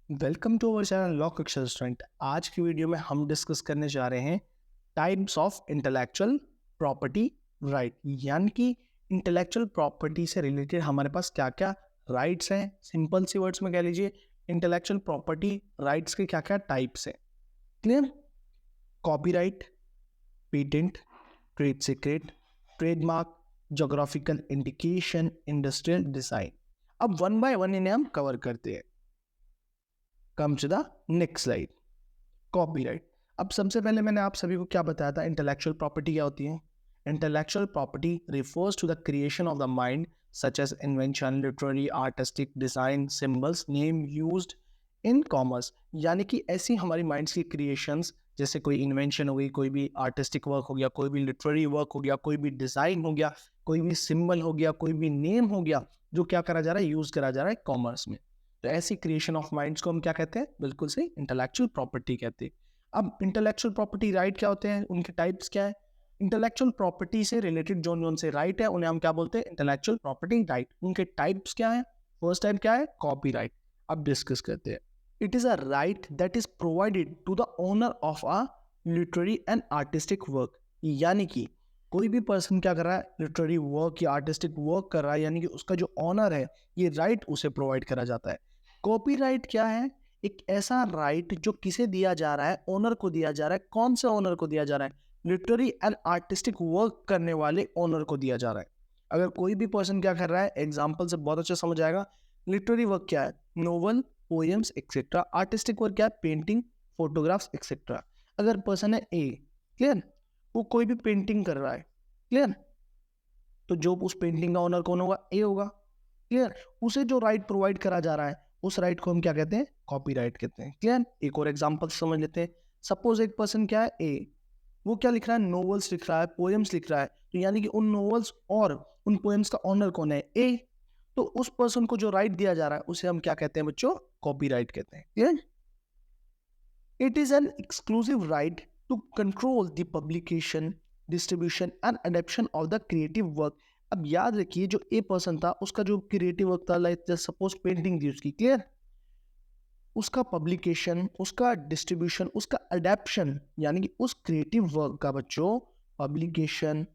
Welcome to our channel law कक्षा student. आज की वीडियो में हम डिस्कस करने जा रहे हैं types of intellectual property right, यानी कि इंटेलेक्चुअल प्रॉपर्टी से रिलेटेड हमारे पास क्या क्या राइट्स हैं। सिंपल सी वर्ड्स में कह लीजिए इंटेलेक्चुअल प्रॉपर्टी राइट्स के क्या क्या टाइप्स हैं। Clear? Copyright, patent, trade secret, trademark, geographical indication, industrial design. अब वन बाय वन इन्हें हम कवर करते हैं। Come to the next slide. Copyright. अब सबसे पहले मैंने आप सभी को क्या बताया था, इंटेलेक्चुअल प्रॉपर्टी क्या होती है। Intellectual property refers to the creation of the mind such as invention, literary, artistic, design, symbols, name used in commerce. यानी कि ऐसी हमारी माइंड्स की क्रिएशंस, जैसे कोई इन्वेंशन हो गई, कोई भी आर्टिस्टिक वर्क हो गया, कोई भी लिटरेरी वर्क हो गया, कोई भी डिजाइन हो गया, कोई भी सिंबल हो गया, कोई भी नेम हो गया, जो क्या करा जा रहा है, यूज करा जा रहा है कॉमर्स में। तो ऐसी क्रिएशन ऑफ माइंड्स को हम क्या कहते हैं, बिल्कुल सही, इंटेलेक्चुअल प्रॉपर्टी कहते हैं। अब इंटेलेक्चुअल प्रॉपर्टी राइट क्या होते हैं, उनके टाइप्स क्या है। इंटेलेक्चुअल प्रॉपर्टी से रिलेटेड जो से राइट है उन्हें हम क्या बोलते हैं, इंटेलेक्चुअल प्रॉपर्टी राइट। उनके टाइप्स क्या है। फर्स्ट टाइप क्या है, कॉपीराइट। अब डिस्कस करते हैं। It is a right that is provided to the owner of a literary and artistic work. यानी कि कोई भी पर्सन क्या कर रहा है, लिटरेरी वर्क या आर्टिस्टिक वर्क कर रहा है, यानी कि उसका जो ऑनर है, ये राइट उसे प्रोवाइड करा जाता है। कॉपीराइट क्या है, एक ऐसा राइट जो किसे दिया जा रहा है, ओनर को दिया जा रहा है। कौन से ओनर को दिया जा रहा है, लिटरेरी एंड आर्टिस्टिक वर्क करने वाले ओनर को दिया जा रहा है। अगर कोई भी पर्सन क्या कर रहा है, एग्जाम्पल से बहुत अच्छा समझ आएगा। लिटरेरी वर्क क्या है, novel, poems etcetera. Artistic work क्या है, पेंटिंग, फोटोग्राफ्स एक्सेट्रा। अगर पर्सन है ए, क्लियर, वो कोई भी पेंटिंग कर रहा है, क्लियर, तो जो उस पेंटिंग का ओनर कौन होगा, ए होगा। क्लियर? उसे जो राइट प्रोवाइड करा जा रहा है, उस राइट को हम क्या कहते हैं, कॉपीराइट कहते हैं। क्लियर? एक और एग्जांपल समझ लेते हैं। सपोज एक पर्सन क्या है, ए, वो क्या लिख रहा है, नोवेल्स लिख रहा है, पोएम्स लिख रहा है, तो यानी कि उन नोवेल्स और उन पोएम्स का ऑनर कौन है, ए। तो उस पर्सन को जो राइट दिया जा रहा है उसे हम क्या कहते हैं बच्चों, कॉपीराइट कहते हैं। Clear? It is an exclusive right to control the publication, distribution and adaptation of the creative work. अब याद रखिए जो ए पर्सन था उसका जो क्रिएटिव वर्क था, लाइक सपोज पेंटिंग थी उसकी, क्लियर, उसका पब्लिकेशन, उसका डिस्ट्रीब्यूशन, उसका अडेप्शन, यानी कि उस क्रिएटिव वर्क का बच्चों पब्लिकेशन,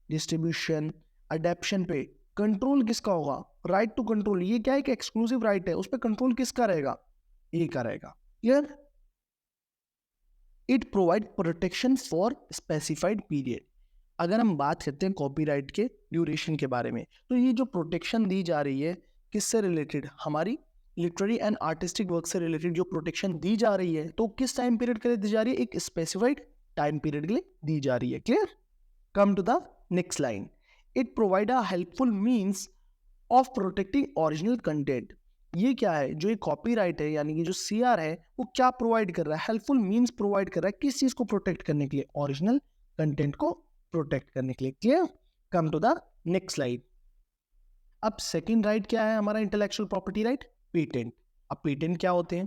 डिस्ट्रीब्यूशन, अडेप्शन पे कंट्रोल किसका होगा, राइट टू कंट्रोल। ये क्या है कि एक्सक्लूसिव राइट है, उस पर कंट्रोल किसका रहेगा, ए का रहेगा। Clear? It provide protection for specified period. अगर हम बात करते हैं कॉपीराइट के ड्यूरेशन के बारे में, तो ये जो प्रोटेक्शन दी जा रही है किससे रिलेटेड, हमारी लिटरेरी एंड आर्टिस्टिक वर्क से रिलेटेड जो प्रोटेक्शन दी जा रही है, तो किस टाइम पीरियड के लिए दी जा रही है, एक स्पेसिफाइड टाइम पीरियड के लिए दी जा रही है। Clear? Come to the next line. It provide a helpful means of protecting original content. ये क्या है, जो ये कॉपीराइट है यानी कि जो सीआर है, वो क्या प्रोवाइड कर रहा है, हेल्पफुल मींस प्रोवाइड कर रहा है किस चीज को प्रोटेक्ट करने के लिए, ओरिजिनल कंटेंट को प्रोटेक्ट करने के लिए। Clear? Come to the next slide. अब सेकंड राइट क्या है हमारा, इंटेलेक्चुअल प्रॉपर्टी राइट, पेटेंट। अब पेटेंट क्या होते हैं,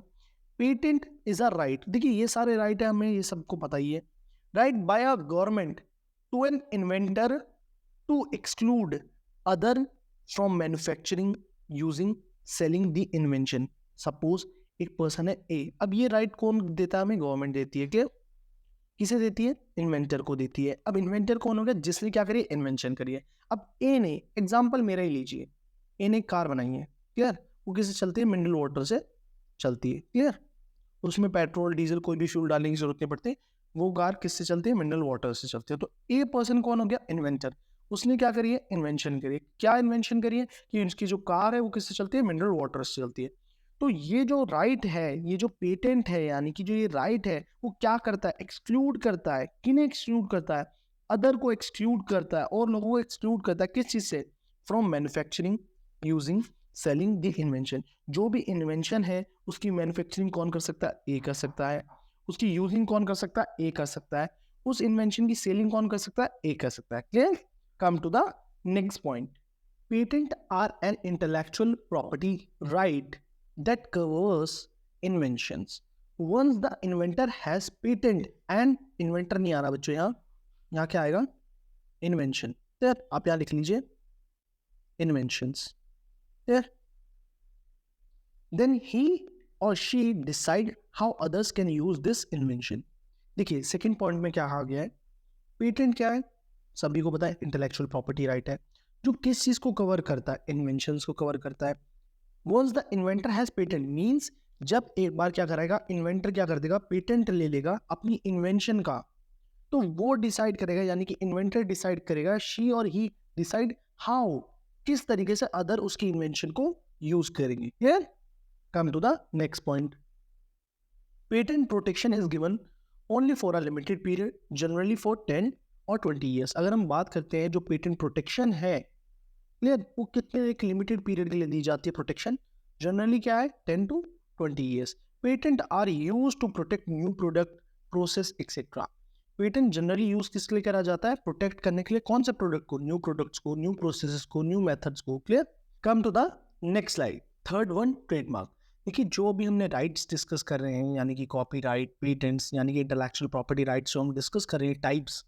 पेटेंट इज अ राइट। देखिए ये सारे राइट है, हमें ये सबको पता ही है। Right by a government to an inventor to exclude other from manufacturing, using, selling the invention. Suppose एक पर्सन है ए, अब ये राइट कौन देता है, हमें गवर्नमेंट देती है। क्लियर? किसे देती है, इन्वेंटर को देती है। अब इन्वेंटर कौन हो गया, जिसने क्या करी, इन्वेंशन करी है। अब ए ने, एग्जांपल मेरा ही लीजिए, ए ने कार बनाई है, क्लियर, वो किससे चलती है, मिनरल वाटर से चलती है। क्लियर? उसमें पेट्रोल डीजल कोई भी फ्यूल डालने की जरूरत नहीं पड़ती, वो कार किससे चलती है, मिनरल वाटर से चलती है। तो ए पर्सन कौन हो गया, इन्वेंटर। उसने क्या करी है, इन्वेंशन करी है। क्या इन्वेंशन करी है कि उसकी जो कार है वो किससे चलती है, मिनरल वाटर से चलती है। तो ये जो राइट है, ये जो पेटेंट है, यानी कि जो ये राइट है, वो क्या करता है, एक्सक्लूड करता है। किन्हें एक्सक्लूड करता है, अदर को एक्सक्लूड करता है, और लोगों को एक्सक्लूड करता है किस चीज से, from manufacturing, using, selling the invention. जो भी इन्वेंशन है उसकी मैन्युफैक्चरिंग कौन कर सकता है, ए कर सकता है। उसकी यूजिंग कौन कर सकता है, ए कर सकता है। उस इन्वेंशन की सेलिंग कौन कर सकता है, ए कर सकता है। Clear? Come to the next point. Patent are an intellectual property right that covers inventions. Once the inventor has patent, and inventor नहीं आ रहा बच्चों, यहाँ क्या आएगा, invention। तो आप यहाँ लिख लीजिए inventions। then he और she decide how others can use this invention. देखिए सेकंड पॉइंट में क्या कहा गया है, पेटेंट क्या है, सभी को पता है, इंटेलेक्चुअल प्रॉपर्टी राइट है जो किस चीज को कवर करता है, इन्वेंशंस को कवर करता है। Once the inventor has patent means जब एक बार क्या करेगा इन्वेंटर, क्या कर देगा, पेटेंट ले लेगा अपनी इन्वेंशन का, तो वो डिसाइड करेगा, यानी कि इन्वेंटर डिसाइड करेगा, शी और ही डिसाइड हाउ, किस तरीके से अदर उसकी इन्वेंशन को यूज करेंगे। Clear? Come to the next point, patent protection is given only for a limited period, generally for 10 और 20 ईयर्स। अगर हम बात करते हैं जो पेटेंट प्रोटेक्शन है, क्लियर, वो कितने एक लिमिटेड पीरियड के लिए दी जाती है प्रोटेक्शन, जनरली क्या है 10 to 20 years. Patent are use to protect new product, process etcetera. Patent generally use किस लिए करा जाता है, प्रोटेक्ट करने के लिए, कौन से प्रोडक्ट को, न्यू प्रोडक्ट्स को, न्यू प्रोसेसेस को, न्यू मेथड्स को। Clear? Come to the next slide, third one, trademark. देखिए जो भी हमने राइट्स डिस्कस कर रहे हैं, यानी कि कॉपीराइट, पेटेंट्स, यानी कि इंटेलेक्चुअल प्रॉपर्टी राइट्स जो हम डिस्कस कर रहे हैं टाइप्स,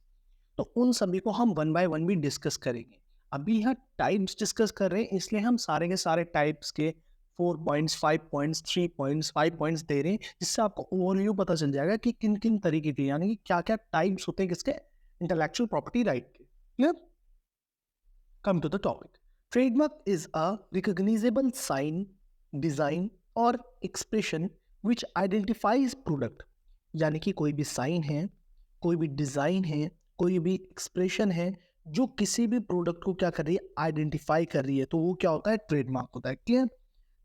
तो उन सभी को हम वन बाय वन भी डिस्कस करेंगे। अभी यहाँ टाइप्स डिस्कस कर रहे हैं, इसलिए हम सारे के सारे टाइप्स के 4 पॉइंट्स, 5 पॉइंट्स, 3 पॉइंट्स, 5 पॉइंट्स दे रहे हैं, जिससे आपको ओवरव्यू पता चल जाएगा कि किन किन तरीके के, यानी कि क्या क्या टाइप्स होते हैं किसके, इंटेलेक्चुअल प्रॉपर्टी राइट के। Clear? Come to the topic, trademark is a recognizable sign, design or expression which identifies product, यानी कि कोई भी साइन है, कोई भी डिजाइन है, कोई भी एक्सप्रेशन है जो किसी भी प्रोडक्ट को क्या कर रही है, आइडेंटिफाई कर रही है, तो वो क्या होता है, ट्रेडमार्क होता है। क्लियर?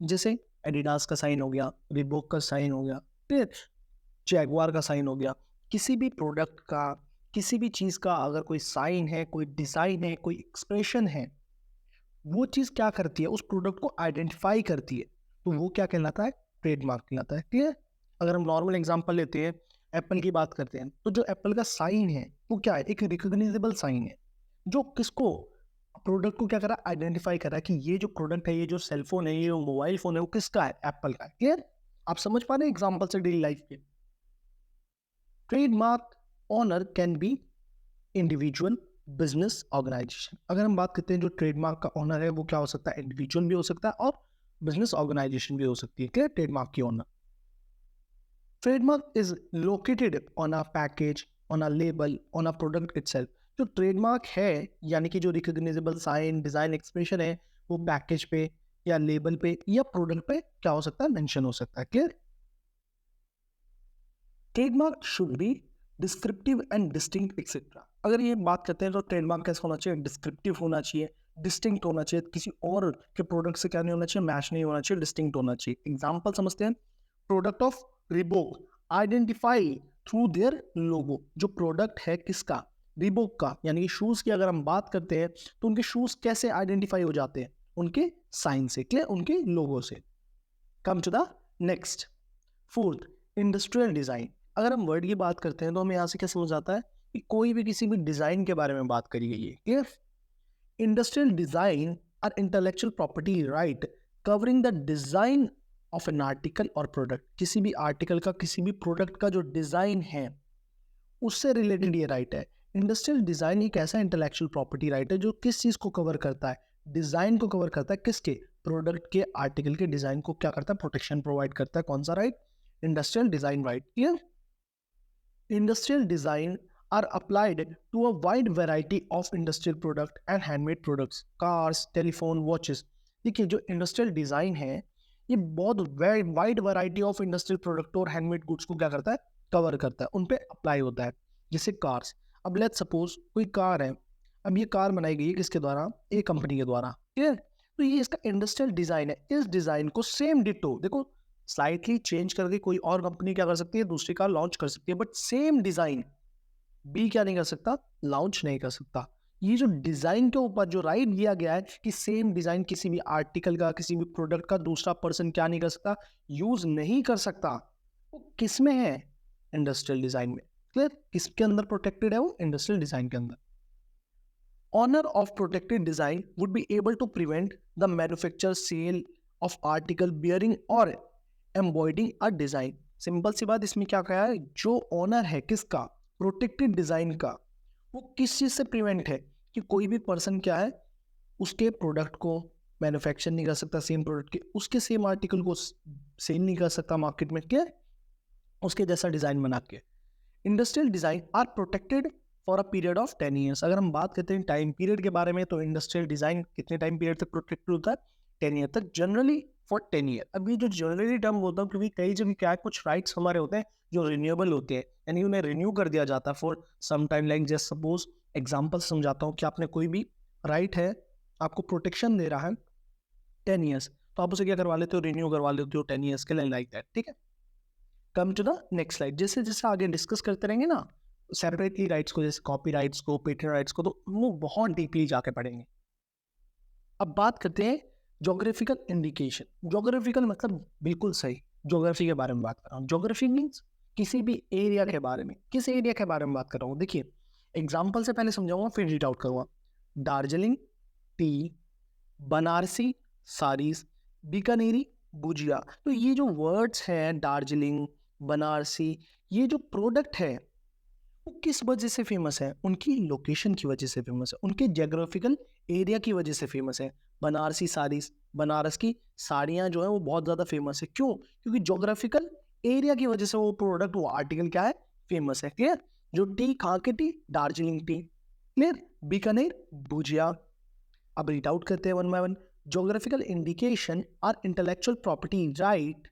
जैसे एडिडास का साइन हो गया, रिबॉक का साइन हो गया, फिर जैगवार का साइन हो गया। किसी भी प्रोडक्ट का, किसी भी चीज़ का अगर कोई साइन है, कोई डिज़ाइन है, कोई एक्सप्रेशन है, वो चीज़ क्या करती है, उस प्रोडक्ट को आइडेंटिफाई करती है, तो वो क्या कहलाता है, ट्रेडमार्क कहलाता है। क्लियर? अगर हम नॉर्मल एग्जांपल लेते हैं, एप्पल की बात करते हैं, तो जो एप्पल का साइन है वो क्या है, एक रिकॉग्नाइजेबल साइन है जो किसको, प्रोडक्ट को क्या करा, आइडेंटिफाई करा कि ये जो प्रोडक्ट है, ये जो सेलफोन है, ये जो मोबाइल फोन है, वो किसका है, एप्पल का है। क्लियर? आप समझ पा रहे हैं एग्जांपल से डेली लाइफ के। Trademark owner can be individual, business, organization. अगर हम बात करते हैं जो ट्रेडमार्क का ऑनर है वो क्या हो सकता है, इंडिविजुअल भी हो सकता है और बिजनेस ऑर्गेनाइजेशन भी हो सकती है। क्लियर? ट्रेडमार्क की owner, trademark is located on a package, on a label, on a product itself. जो ट्रेडमार्क है, यानी कि जो रिकॉग्नाइजेबल साइन, डिजाइन, एक्सप्रेशन है, वो पैकेज पे या लेबल पे या प्रोडक्ट पे क्या हो सकता है, मेंशन हो सकता है। Clear? Trademark should be descriptive and distinct etcetera. अगर ये बात करते हैं तो ट्रेडमार्क कैसा होना चाहिए, डिस्क्रिप्टिव होना चाहिए, डिस्टिंक्ट होना चाहिए, किसी और के प्रोडक्ट से क्या नहीं होना चाहिए, मैच नहीं होना चाहिए, डिस्टिंक्ट होना चाहिए। एग्जांपल समझते हैं, product of Reebok identify through their logo. जो प्रोडक्ट है किसका, रिबोक का, यानी कि शूज की अगर हम बात करते हैं तो उनके शूज कैसे आइडेंटिफाई हो जाते हैं, उनके साइन से। क्लियर? उनके लोगो से। Come to the next, fourth, industrial design. अगर हम वर्ड की बात करते हैं तो हमें यहाँ से क्या समझ आता है कि कोई भी किसी भी डिजाइन के बारे में बात करी गई है। Clear? Industrial design are intellectual property right covering the design of an article or product. किसी भी आर्टिकल का, किसी भी प्रोडक्ट का जो डिजाइन है उससे रिलेटेड ये राइट है। इंडस्ट्रियल डिजाइन एक ऐसा इंटेलेक्चुअल प्रॉपर्टी राइट है जो किस चीज को कवर करता है, डिजाइन को कवर करता है, किसके, प्रोडक्ट के, आर्टिकल के डिजाइन को क्या करता है, प्रोटेक्शन प्रोवाइड करता है। कौन सा right, industrial design right. Clear? Industrial design are applied to a wide variety of industrial product and handmade products, cars, telephone, watches. देखिए जो इंडस्ट्रियल डिजाइन है ये बहुत wide variety of industrial product और हैंडमेड गुड्स को क्या करता है, कवर करता है, उन पे अप्लाई होता है। जैसे कार्स, अब लेट्स सपोज कोई कार है, अब ये कार बनाई गई है किसके द्वारा, एक कंपनी के द्वारा। क्लियर? तो ये इसका इंडस्ट्रियल डिजाइन है। इस डिजाइन को सेम डिटो, देखो स्लाइटली चेंज करके कोई और कंपनी क्या कर सकती है, दूसरी कार लॉन्च कर सकती है, बट सेम डिजाइन बी क्या नहीं कर सकता, लॉन्च नहीं कर सकता। ये जो डिजाइन के ऊपर जो राइट दिया गया है कि सेम डिजाइन किसी भी आर्टिकल का, किसी भी प्रोडक्ट का दूसरा पर्सन क्या नहीं कर सकता, यूज नहीं कर सकता, वो किस में है, इंडस्ट्रियल डिजाइन में। क्लियर? किसके अंदर प्रोटेक्टेड है वो, इंडस्ट्रियल डिजाइन के अंदर। Owner of protected design would be able to prevent the manufacture, sale of article bearing or embodying a design. Simple सी बात, इसमें क्या कहा है, जो ऑनर है किसका, प्रोटेक्टेड डिजाइन का, वो किस चीज से प्रिवेंट है कि कोई भी पर्सन क्या है उसके प्रोडक्ट को मैन्युफैक्चर नहीं कर सकता, सेम प्रोडक्ट के, उसके सेम आर्टिकल को सेल नहीं कर सकता मार्केट में, क्या उसके जैसा डिज़ाइन बना के। Industrial design are protected for a period of 10 years. अगर हम बात करते हैं टाइम पीरियड के बारे में, तो इंडस्ट्रियल डिज़ाइन कितने टाइम पीरियड तक प्रोटेक्टेड होता है? 10 ईयर तक, जनरली फॉर 10 ईयर। अब ये जो जनरली टर्म होता है, क्योंकि कई जगह क्या है, कुछ राइट्स हमारे होते हैं जो रिन्यूएबल होते हैं, यानी उन्हें रिन्यू कर दिया जाता है for some time. Like just suppose example समझाता हूँ कि आपने कोई भी राइट है, आपको प्रोटेक्शन दे रहा है 10 ईयर्स, तो आप उसे क्या करवा लेते हो, रिन्यू करवा लेते हो 10 ईयर्स के लिए, लाइक दैट। ठीक है, come to the next slide. जैसे जैसे आगे डिस्कस करते रहेंगे ना सेपरेटली राइट्स को, जैसे कॉपी राइट्स को, पेटेंट राइट्स को, तो वो बहुत डीपली जाके पढ़ेंगे। अब बात करते हैं जोग्राफिकल इंडिकेशन। जोग्राफिकल मतलब बिल्कुल सही, ज्योग्राफी के बारे में बात कर रहा हूँ। ज्योग्राफी मीन्स किसी भी एरिया के बारे में, किस एरिया के बारे में बात कर रहा हूँ। देखिए एग्जाम्पल से पहले समझाऊंगा, फिर रीड आउट करूँगा। दार्जिलिंग टी, बनारसी साड़ीज, बीकानेरी भुजिया। तो ये जो वर्ड्स हैं, दार्जिलिंग, बनारसी, ये जो प्रोडक्ट है वो किस वजह से फेमस है? उनकी लोकेशन की वजह से फेमस है, उनके जोग्राफिकल एरिया की वजह से फेमस है। बनारसी साड़ीज, बनारस की साड़ियाँ जो है वो बहुत ज़्यादा फेमस है। क्यों? क्योंकि जोग्राफिकल एरिया की वजह से वो प्रोडक्ट, वो आर्टिकल क्या है, फेमस है। क्लियर? जो टी, कहाँ की tea? Darjeeling tea. Clear? Bikaner bhujia. अब रीड आउट करते हैं one by one. Geographical indication are intellectual property right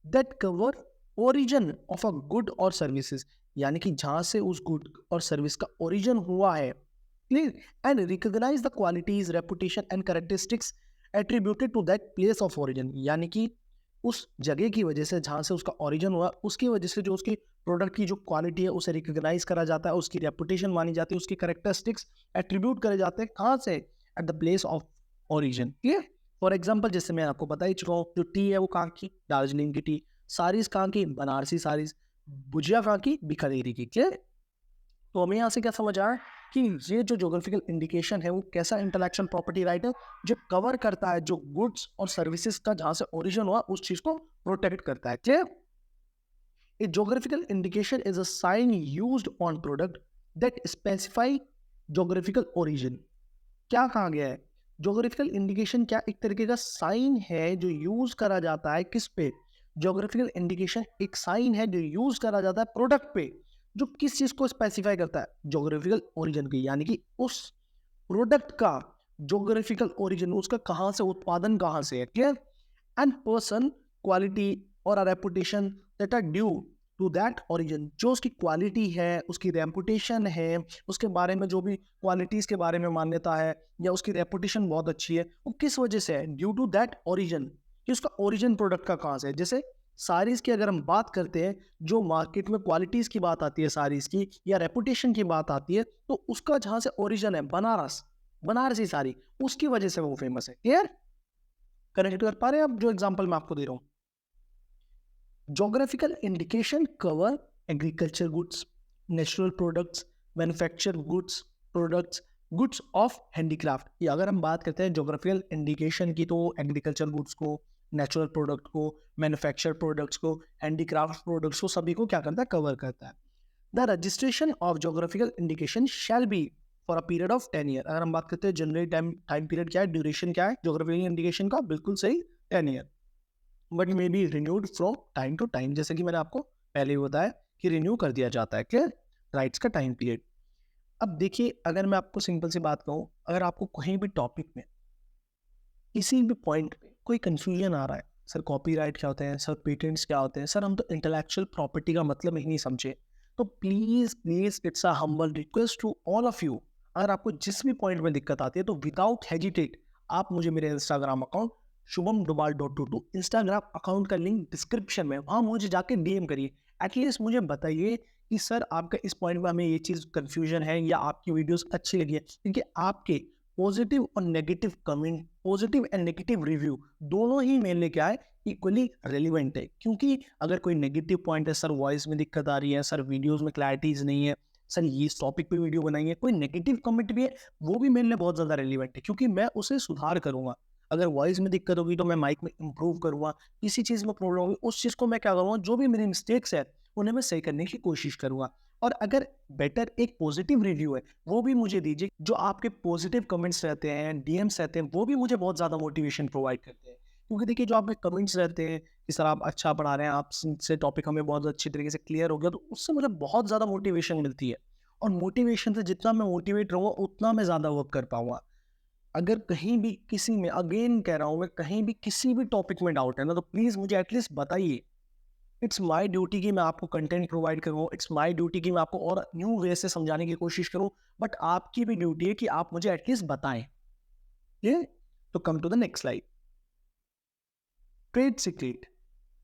that cover origin of a good or services, यानी कि जहां से उस गुड और सर्विस का ओरिजिन हुआ है। Clear? And recognize the qualities, reputation and characteristics attributed to that place of origin, यानी कि उस जगह की वजह से जहां से उसका ओरिजिन हुआ, उसकी वजह से जो उसकी प्रोडक्ट की जो क्वालिटी है उसे रिकॉग्नाइज करा जाता है, उसकी रेपुटेशन मानी जाती है, उसकी कैरेक्टरिस्टिक्स एट्रीब्यूट करे जाते हैं। कहाँ से? At the place of origin. Clear? For example जैसे मैं आपको बता ही चुका हूँ, जो टी है वो कहाँ की? दार्जिलिंग की टी। साड़ीज कहाँ की? बनारसी साड़ीज। भुजिया कहाँ की? बीकानेरी की। क्लियर? तो हमें यहाँ से क्या समझ आया कि ये जो ज्योग्राफिकल इंडिकेशन है वो कैसा इंटेलेक्चुअल प्रॉपर्टी राइट है, जो कवर करता है जो गुड्स और सर्विसेज का जहाँ से ओरिजिन हुआ उस चीज को प्रोटेक्ट करता है। Clear? A geographical indication is a sign used on product that specify geographical origin। क्या कहा गया है? ज्योग्राफिकल इंडिकेशन क्या एक तरीके का साइन है जो यूज करा जाता है किस पे? ज्योग्राफिकल इंडिकेशन एक साइन है जो यूज करा जाता है प्रोडक्ट पे, जो किस चीज को स्पेसिफाई करता है? ज्योग्राफिकल ओरिजिन की, यानी कि उस प्रोडक्ट का ज्योग्राफिकल ओरिजिन, उसका कहाँ से उत्पादन कहाँ से है। Clear? And person, quality or a reputation that are due to that origin, जो उसकी क्वालिटी है, उसकी रेपुटेशन है, उसके बारे में जो भी क्वालिटीज के बारे में मान्यता है या उसकी रेपुटेशन बहुत अच्छी है, वो किस वजह से है? ड्यू टू दैट ओरिजिन, कि उसका ओरिजिन प्रोडक्ट का कहाँ से है। जैसे साड़ीज की अगर हम बात करते हैं, जो मार्केट में क्वालिटीज की बात आती है साड़ीज की या रेपुटेशन की बात आती है, तो उसका जहाँ से ओरिजिन है बनारस, बनारसी साड़ी, उसकी वजह से वो फेमस है। क्लियर? कनेक्ट कर पा रहे हैं आप जो एग्जाम्पल मैं आपको दे रहा हूँ? Geographical indication cover agriculture goods, natural products, manufactured goods, products, goods of handicraft। ये अगर हम बात करते हैं जोग्राफिकल इंडिकेशन की, तो एग्रीकल्चर गुड्स को, नेचुरल प्रोडक्ट को, मैन्युफैक्चर प्रोडक्ट्स को, हैंडीक्राफ्ट प्रोडक्ट्स को, सभी को क्या करता है? कवर करता है। The registration of geographical indication shall be for a period of 10 year. अगर हम बात करते हैं जनरली टाइम पीरियड क्या है, ड्यूरेशन क्या है जोग्राफिकल इंडिकेशन का? बिल्कुल सही, 10 year. But may be renewed from time to time, जैसे कि मैंने आपको पहले ही बताया कि रिन्यू कर दिया जाता है। क्लियर? राइट्स का टाइम पीरियड। अब देखिए, अगर मैं आपको सिंपल सी बात कहूँ, अगर आपको कहीं भी टॉपिक में किसी भी पॉइंट पे कोई कंफ्यूजन आ रहा है, सर कॉपीराइट क्या होते हैं, सर पेटेंट्स क्या होते हैं, सर हम तो इंटेलेक्चुअल प्रॉपर्टी का मतलब ही नहीं समझे, तो please please it's a humble request to all of you, अगर आपको जिस भी पॉइंट में दिक्कत आती है तो विदाउट हेजिटेट आप मुझे मेरे Instagram account shubhamdobal.22 Instagram account का लिंक डिस्क्रिप्शन में, वहाँ मुझे जाके डीएम करिए। एटलीस्ट मुझे बताइए कि सर आपका इस पॉइंट में हमें ये चीज़ कंफ्यूजन है या आपकी वीडियोस अच्छी लगी है, क्योंकि आपके पॉजिटिव और negative comment, positive and negative review दोनों ही मेरे लिए क्या है, इक्वली रेलिवेंट है। क्योंकि अगर कोई नेगेटिव पॉइंट है, सर वॉइस में दिक्कत आ रही है, सर वीडियोज़ में क्लैरिटीज नहीं है, सर ये इस टॉपिक पे वीडियो बनाइए, कोई नेगेटिव कमेंट भी है, वो भी मेरे लिए बहुत ज़्यादा रेलिवेंट है, क्योंकि मैं उसे सुधार करूँगा। अगर वॉइस में दिक्कत होगी तो मैं माइक में इंप्रूव करूँगा, किसी चीज़ में प्रॉब्लम होगी उस चीज़ को मैं क्या करूँगा, जो भी मेरी मिस्टेक्स है उन्हें मैं सही करने की कोशिश करूँगा। और अगर बेटर एक पॉजिटिव रिव्यू है वो भी मुझे दीजिए, जो आपके पॉजिटिव कमेंट्स रहते हैं, डीएम्स रहते हैं, वो भी मुझे बहुत ज़्यादा मोटिवेशन प्रोवाइड करते हैं। क्योंकि देखिए जो आपके कमेंट्स रहते हैं कि सर आप अच्छा पढ़ा रहे हैं, आपसे टॉपिक हमें बहुत अच्छी तरीके से क्लियर हो गया, तो उससे मुझे बहुत ज़्यादा मोटिवेशन मिलती है। और मोटिवेशन से जितना मैं मोटिवेट रहूँगा उतना मैं ज़्यादा वर्क कर पाऊँगा। अगर कहीं भी किसी में, अगेन कह रहा हूँ मैं, कहीं भी किसी भी टॉपिक में डाउट है ना, तो प्लीज़ मुझे एटलीस्ट बताइए। इट्स माय ड्यूटी कि मैं आपको कंटेंट प्रोवाइड करूँ, इट्स माय ड्यूटी कि मैं आपको और न्यू वे से समझाने की कोशिश करूँ, बट आपकी भी ड्यूटी है कि आप मुझे एटलीस्ट बताएं। ये तो come to the next slide. Trade secret.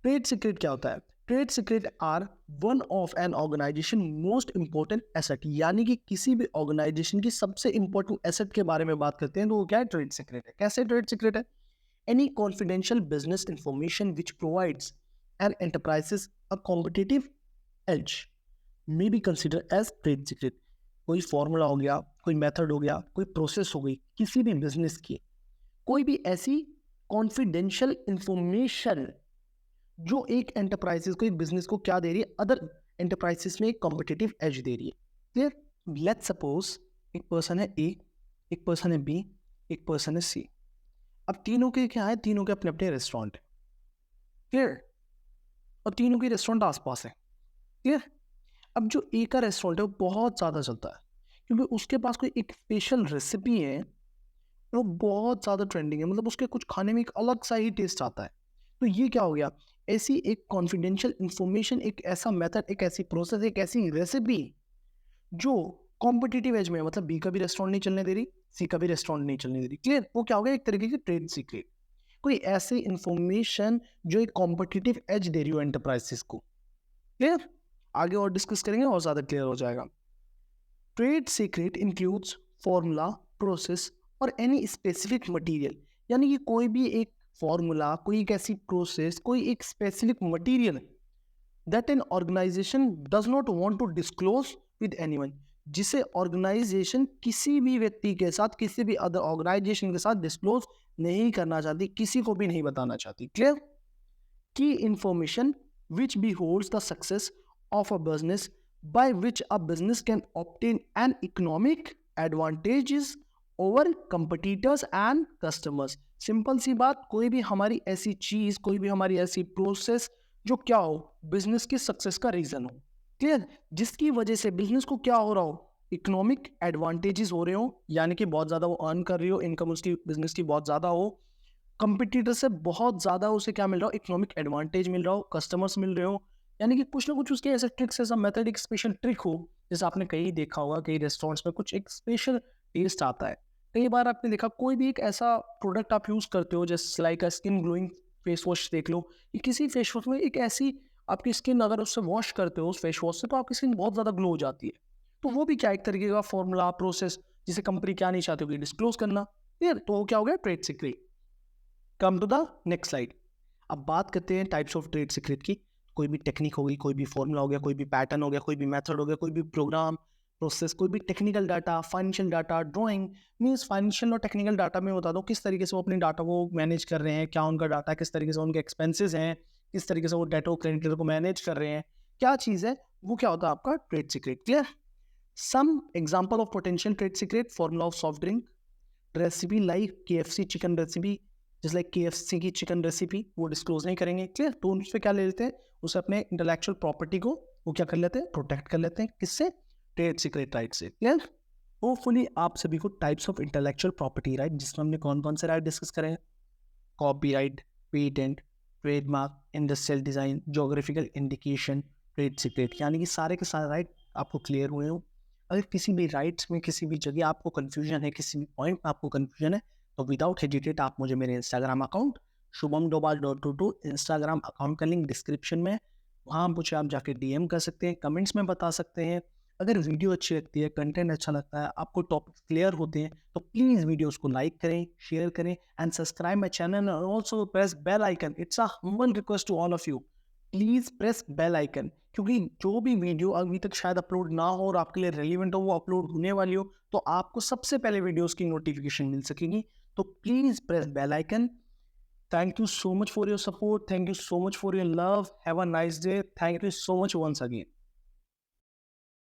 Trade secret क्या होता है? Trade secret are one of an organization most important asset, यानी कि किसी भी ऑर्गेनाइजेशन की सबसे इंपॉर्टेंट एसेट के बारे में बात करते हैं तो वो क्या है? ट्रेड सीक्रेट है। कैसे ट्रेड सीक्रेट है? Any confidential business information which provides an enterprises a competitive edge may be consider as trade secret. कोई फॉर्मूला हो गया, कोई मेथड हो गया, कोई प्रोसेस हो गई किसी भी बिजनेस की, कोई भी ऐसी कॉन्फिडेंशियल इंफॉर्मेशन जो एक एंटरप्राइजेस को, एक बिजनेस को क्या दे रही है? अदर एंटरप्राइजेस में एक कॉम्पिटिटिव एज दे रही है। क्लियर? लेट्स सपोज एक पर्सन है ए, एक पर्सन है बी, एक पर्सन है सी। अब तीनों के क्या है? तीनों के अपने अपने रेस्टोरेंट है। क्लियर? और तीनों के रेस्टोरेंट आसपास है। क्लियर? अब जो ए का रेस्टोरेंट है वो बहुत ज़्यादा चलता है, क्योंकि उसके पास कोई एक स्पेशल रेसिपी है, वो बहुत ज़्यादा ट्रेंडिंग है, मतलब उसके कुछ खाने में एक अलग सा ही टेस्ट आता है। तो ये क्या हो गया? ऐसी एक कॉन्फिडेंशियल इंफॉर्मेशन, एक ऐसा मेथड, एक ऐसी प्रोसेस, एक ऐसी रेसिपी जो कॉम्पिटिटिव एज में, मतलब बी का भी रेस्टोरेंट नहीं चलने दे रही, सी का भी रेस्टोरेंट नहीं चलने दे रही। क्लियर? वो क्या हो गया? एक तरीके की ट्रेड सीक्रेट। कोई ऐसी इंफॉर्मेशन जो एक कॉम्पिटिटिव एज दे रही हो एंटरप्राइजेस को। क्लियर? आगे और डिस्कस करेंगे और ज़्यादा क्लियर हो जाएगा। Trade secret includes formula, process और एनी स्पेसिफिक मटेरियल, यानी कि कोई भी एक फॉर्मूला, कोई एक ऐसी प्रोसेस, कोई एक specific material that an organization does not want to disclose with anyone, जिसे ऑर्गेनाइजेशन किसी भी व्यक्ति के साथ, किसी भी अदर ऑर्गेनाइजेशन के साथ डिस्क्लोज नहीं करना चाहती, किसी को भी नहीं बताना चाहती। क्लियर? की information which beholds the success of a business, by which a business can obtain an economic advantages over competitors and customers। Simple सी बात, कोई भी हमारी ऐसी चीज, कोई भी हमारी ऐसी प्रोसेस जो क्या हो, बिजनेस की सक्सेस का रीजन हो। क्लियर? जिसकी वजह से बिजनेस को क्या हो रहा हो? इकोनॉमिक एडवांटेजेस हो रहे हो, यानी कि बहुत ज्यादा वो अर्न कर रही हो, इनकम उसकी बिजनेस की बहुत ज्यादा हो, कंपटीटर से बहुत ज़्यादा उसे क्या मिल रहा हो? इकोनॉमिक एडवांटेज मिल रहा हो, कस्टमर्स मिल रहे हो, यानी कि कुछ ना कुछ उसके ऐसे ट्रिक्स, ऐसा मेथड, एक स्पेशल ट्रिक हो। जैसे आपने कहीं देखा होगा, कई रेस्टोरेंट्स में कुछ एक स्पेशल टेस्ट आता है। कई बार आपने देखा कोई भी एक ऐसा प्रोडक्ट आप यूज़ करते हो, जैसे लाइक अ स्किन ग्लोइंग फेस वॉश देख लो, कि किसी फेस वॉश में एक ऐसी आपकी स्किन, अगर उससे वॉश करते हो उस फेस वॉश से, तो आपकी स्किन बहुत ज़्यादा ग्लो हो जाती है। तो वो भी क्या एक तरीके का फॉर्मूला, प्रोसेस, जिसे कंपनी क्या नहीं चाहती होगी? डिस्क्लोज करना। क्लियर? तो वो क्या हो गया? Trade secret. Come to the next slide. अब बात करते हैं टाइप्स ऑफ ट्रेड सीक्रेट की। कोई भी टेक्निक होगी, कोई भी फॉर्मूला हो गया, कोई भी पैटर्न हो गया, कोई भी मेथड हो गया, कोई भी प्रोग्राम, प्रोसेस, कोई भी technical data, financial data, drawing. Means financial और टेक्निकल डाटा में बता दो किस तरीके से वो अपने डाटा को मैनेज कर रहे हैं, क्या उनका डाटा है, किस तरीके से उनके एक्सपेंसेस हैं, किस तरीके से वो डाटा क्रेडिटर को मैनेज कर रहे हैं, क्या चीज़ है, वो क्या होता है आपका trade secret. Clear? Some example of potential trade secret: formula of soft drink, recipe like KFC chicken recipe, जैसे लाइक KFC की चिकन रेसिपी, वो डिस्क्लोज नहीं करेंगे। क्लियर? तो उस पर क्या ले लेते हैं? उसे अपने इंटेलेक्चुअल प्रॉपर्टी को वो क्या कर लेते हैं? प्रोटेक्ट कर लेते हैं। किससे? ट्रेड सीक्रेट राइट से। क्लियर? होपफुली आप सभी को types of intellectual property right, जिसमें हमने कौन कौन से राइट डिस्कस करें? Copyright, patent, trademark, industrial design, geographical indication, trade secret, यानी कि सारे के सारे राइट आपको क्लियर हुए हो। अगर किसी भी राइट्स में, किसी भी जगह आपको कन्फ्यूजन है, किसी भी पॉइंट में आपको कन्फ्यूजन है, तो विदाउट हेजिटेट आप मुझे मेरे Instagram account shubham.22 Instagram account का लिंक डिस्क्रिप्शन में, वहाँ मुझे आप जाके DM कर सकते हैं, कमेंट्स में बता सकते हैं। अगर वीडियो अच्छी लगती है, कंटेंट अच्छा लगता है, आपको टॉपिक्स क्लियर होते हैं, तो प्लीज़ वीडियोस को लाइक करें, शेयर करें and subscribe my channel, and also press bell icon. It's a humble request to all of you, please press bell icon, क्योंकि जो भी वीडियो अभी तक शायद अपलोड ना हो और आपके लिए रेलिवेंट हो, वो अपलोड होने वाली हो, तो आपको सबसे पहले वीडियोस की नोटिफिकेशन मिल सकेगी। तो please press bell icon. Thank you so much for your support. Thank you so much for your love. Have a nice day. Thank you so much once again.